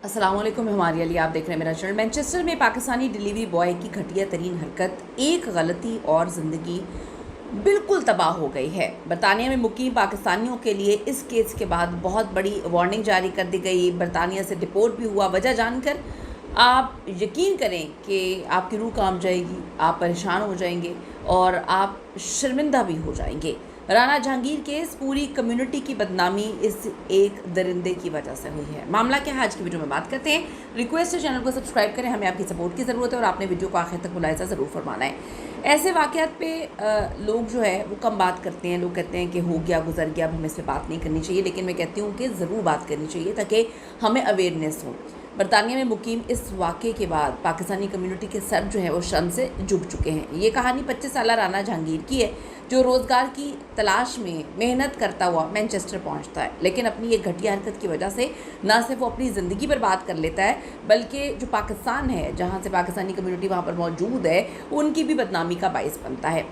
अस्सलाम वालेकुम, हमारी अली आप देख रहे हैं मेरा चैनल। मैनचेस्टर में पाकिस्तानी डिलीवरी बॉय की घटिया तरीन हरकत, एक गलती और ज़िंदगी बिल्कुल तबाह हो गई है। बरतानिया में मुकीम पाकिस्तानियों के लिए इस केस के बाद बहुत बड़ी वार्निंग जारी कर दी गई। बरतानिया से डिपोर्ट भी हुआ। वजह जानकर आप यकीन करें कि आपकी रूह कांप जाएगी, आप परेशान हो जाएंगे और आप शर्मिंदा भी हो जाएंगे। राना जहांगीर केस, पूरी कम्युनिटी की बदनामी इस एक दरिंदे की वजह से हुई है। मामला क्या है, आज की वीडियो में बात करते हैं। रिक्वेस्ट है चैनल को सब्सक्राइब करें, हमें आपकी सपोर्ट की ज़रूरत है और आपने वीडियो को आखिर तक मुलाहिज़ा ज़रूर फरमाना है। ऐसे वाक़यात पे लोग जो है वो कम बात करते हैं। लोग कहते हैं कि हो गया, गुजर गया, अब हमें इस पर बात नहीं करनी चाहिए, लेकिन मैं कहती हूँ कि ज़रूर बात करनी चाहिए ताकि हमें अवेयरनेस हो। बरतानिया में मुकीम इस वाक़े के बाद पाकिस्तानी कम्युनिटी के सर जो है वो शर्म से झुक चुके हैं। ये कहानी 25 साला राना जहांगीर की है, जो रोज़गार की तलाश में मेहनत करता हुआ मैनचेस्टर पहुंचता है, लेकिन अपनी ये घटिया हरकत की वजह से ना सिर्फ वो अपनी ज़िंदगी बर्बाद कर लेता है, बल्कि जो पाकिस्तान है, जहां से पाकिस्तानी कम्युनिटी वहां पर मौजूद है, उनकी भी बदनामी का बाइस बनता है।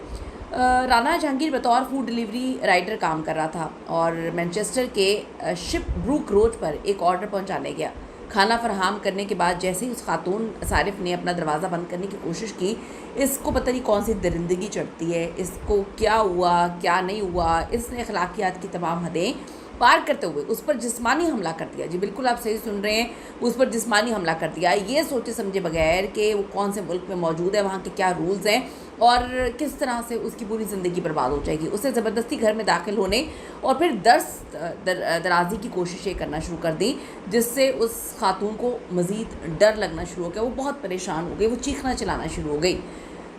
राना जहांगीर बतौर फूड डिलीवरी राइडर काम कर रहा था और मैनचेस्टर के शिप ब्रूक रोड पर एक ऑर्डर पहुँचाने गया। खाना फरहम करने के बाद जैसे ही उस खातून सारिफ ने अपना दरवाज़ा बंद करने की कोशिश की, इसको पता नहीं कौन सी दरिंदगी चढ़ती है, इसको क्या हुआ क्या नहीं हुआ, इसने अखलाकियात की तमाम हदें पार करते हुए उस पर जिस्मानी हमला कर दिया। जी बिल्कुल, आप सही सुन रहे हैं, उस पर जिस्मानी हमला कर दिया, ये सोचे समझे बगैर कि वो कौन से मुल्क में मौजूद है, वहाँ के क्या रूल्स हैं और किस तरह से उसकी पूरी ज़िंदगी बर्बाद हो जाएगी। उसे ज़बरदस्ती घर में दाखिल होने और फिर दराजी की कोशिशें करना शुरू कर दी, जिससे उस खातून को मज़ीद डर लगना शुरू हो गया। वो बहुत परेशान हो गई, वो चीखना चिल्लाना शुरू हो गई।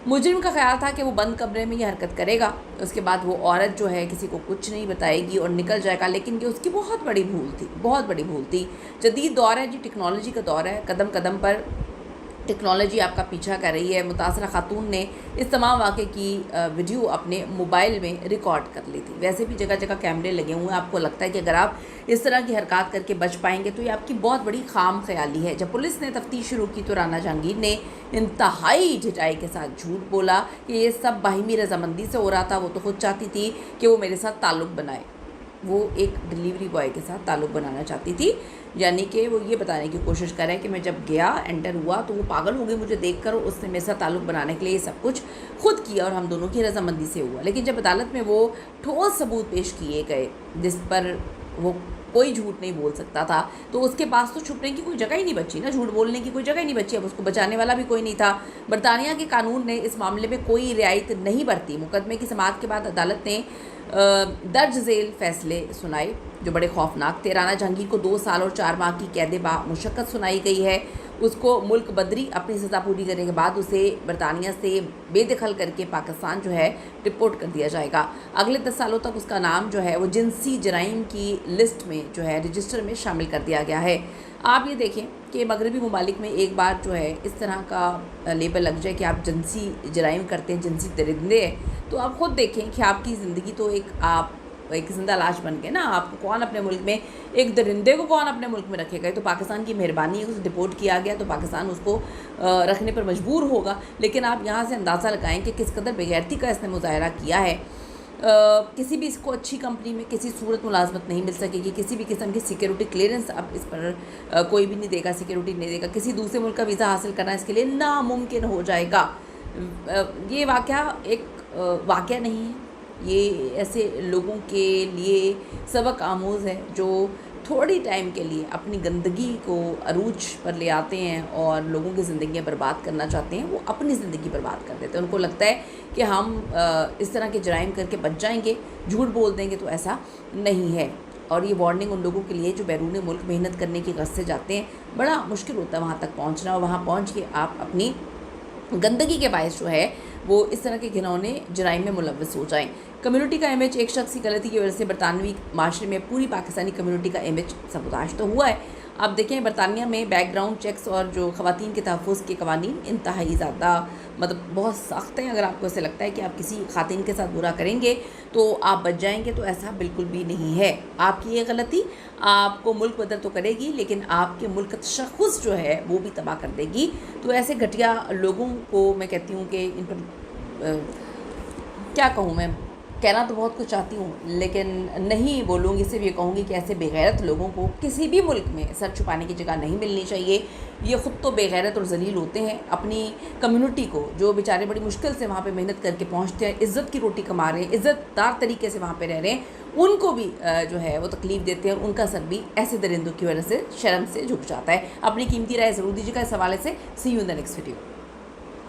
मुजरिम का ख्याल था कि वो बंद कमरे में ये हरकत करेगा, उसके बाद वो औरत जो है किसी को कुछ नहीं बताएगी और निकल जाएगा, लेकिन ये उसकी बहुत बड़ी भूल थी, बहुत बड़ी भूल थी। जदीद दौर है जी, टेक्नोलॉजी का दौर है, कदम कदम पर टेक्नोलॉजी आपका पीछा कर रही है। मुतासरा खातून ने इस तमाम वाक़े की वीडियो अपने मोबाइल में रिकॉर्ड कर ली थी। वैसे भी जगह जगह कैमरे लगे हुए हैं। आपको लगता है कि अगर आप इस तरह की हरकत करके बच पाएंगे तो ये आपकी बहुत बड़ी खाम ख्याली है। जब पुलिस ने तफ्तीश शुरू की तो राना जहांगीर ने इंतहाई ढिठाई के साथ झूठ बोला कि ये सब बाहिमी रजामंदी से हो रहा था। वो तो खुद चाहती थी कि वो मेरे साथ ताल्लुक़ बनाए, वो एक डिलीवरी बॉय के साथ ताल्लुक़ बनाना चाहती थी। यानी कि वो ये बताने की कोशिश कर रहा है कि मैं जब गया, एंटर हुआ, तो वो पागल हो गई मुझे देखकर, उसने मेरे साथ ताल्लुक़ बनाने के लिए ये सब कुछ खुद किया और हम दोनों की रजामंदी से हुआ। लेकिन जब अदालत में वो ठोस सबूत पेश किए गए जिस पर वो कोई झूठ नहीं बोल सकता था, तो उसके पास तो छुपने की कोई जगह ही नहीं बची ना, झूठ बोलने की कोई जगह ही नहीं बची। अब उसको बचाने वाला भी कोई नहीं था। बरतानिया के कानून ने इस मामले में कोई रियायत नहीं बरती। मुकदमे की समाअत के बाद अदालत ने दर्ज झेल फैसले सुनाए जो बड़े खौफनाक थे। राना जहांगीर को 2 साल और 4 माह की कैद बा मुशक्कत सुनाई गई है। उसको मुल्क बदरी, अपनी सज़ा पूरी करने के बाद उसे बरतानिया से बेदखल करके पाकिस्तान जो है डिपोर्ट कर दिया जाएगा। अगले 10 सालों तक उसका नाम जो है वो जिनसी जराइम की लिस्ट में जो है रजिस्टर में शामिल कर दिया गया है। आप ये देखें कि मगरबी ममालिक में एक बार जो है इस तरह का लेबल लग जाए कि आप जिनसी जराइम करते हैं, जिनसी दरिंदे हैं, तो आप ख़ुद देखें कि आपकी ज़िंदगी तो एक ज़िंदा लाश बन के ना, आपको कौन अपने मुल्क में, एक दरिंदे को कौन अपने मुल्क में रखेगा। तो पाकिस्तान की मेहरबानी है, उसे डिपोर्ट किया गया तो पाकिस्तान उसको रखने पर मजबूर होगा। लेकिन आप यहाँ से अंदाज़ा लगाएं कि किस कदर बेगैरती का इसने मुजाहरा किया है। किसी भी इसको अच्छी कंपनी में किसी सूरत मुलाजमत नहीं मिल सकेगी, किसी भी किस्म की सिक्योरिटी क्लियरेंस अब इस पर कोई भी नहीं देगा, सिक्योरिटी नहीं देगा, किसी दूसरे मुल्क का वीज़ा हासिल करना इसके लिए नामुमकिन हो जाएगा। ये वाक़या एक वाक़या नहीं है, ये ऐसे लोगों के लिए सबक आमूज़ है जो थोड़ी टाइम के लिए अपनी गंदगी को अरूज पर ले आते हैं और लोगों की ज़िंदगियाँ बर्बाद करना चाहते हैं। वो अपनी ज़िंदगी बर्बाद कर देते हैं। उनको लगता है कि हम इस तरह के जराइम करके बच जाएंगे, झूठ बोल देंगे, तो ऐसा नहीं है। और ये वार्निंग उन लोगों के लिए जो बैरून मुल्क मेहनत करने की गज़ से जाते हैं। बड़ा मुश्किल होता है वहाँ तक पहुँचना, और वहाँ पहुँच के आप अपनी गंदगी के बायस जो है वो इस तरह के घिनौने जराइम में मुलव्वस हो जाएं। कम्युनिटी का इमेज, एक शख्स की गलती की वजह से बरतानवी माशरे में पूरी पाकिस्तानी कम्युनिटी का इमेज सबुताश तो हुआ है। आप देखें बरतानिया में बैकग्राउंड चेक्स और जो ख़वातीन के तहफ़्फ़ुज़ के कवानीन इंतहाई ज़्यादा मतलब बहुत सख्त हैं। अगर आपको ऐसे लगता है कि आप किसी खातिन के साथ बुरा करेंगे तो आप बच जाएंगे, तो ऐसा बिल्कुल भी नहीं है। आपकी ये गलती आपको मुल्क बदर तो करेगी, लेकिन आपके मुल्क का तशख़्ख़ुस जो है वो भी तबाह कर देगी। तो ऐसे घटिया लोगों को मैं कहती हूँ कि इन पर क्या कहूँ मैं, कहना तो बहुत कुछ चाहती हूँ, लेकिन नहीं बोलूँगी, सिर्फ ये कहूँगी कि ऐसे बेगैरत लोगों को किसी भी मुल्क में सर छुपाने की जगह नहीं मिलनी चाहिए। ये ख़ुद तो बेगैरत और ज़लील होते हैं, अपनी कम्युनिटी को जो बेचारे बड़ी मुश्किल से वहाँ पे मेहनत करके पहुँचते हैं, इज़्ज़त की रोटी कमा रहे हैं, इज़्ज़तदार तरीके से वहाँ पे रह रहे हैं, उनको भी जो है वो तकलीफ़ देते हैं और उनका सर भी ऐसे दरिंदों की वजह से शर्म से झुक जाता है। अपनी कीमती राय ज़रूर दीजिएगा इस हवाले से। See you in the next video.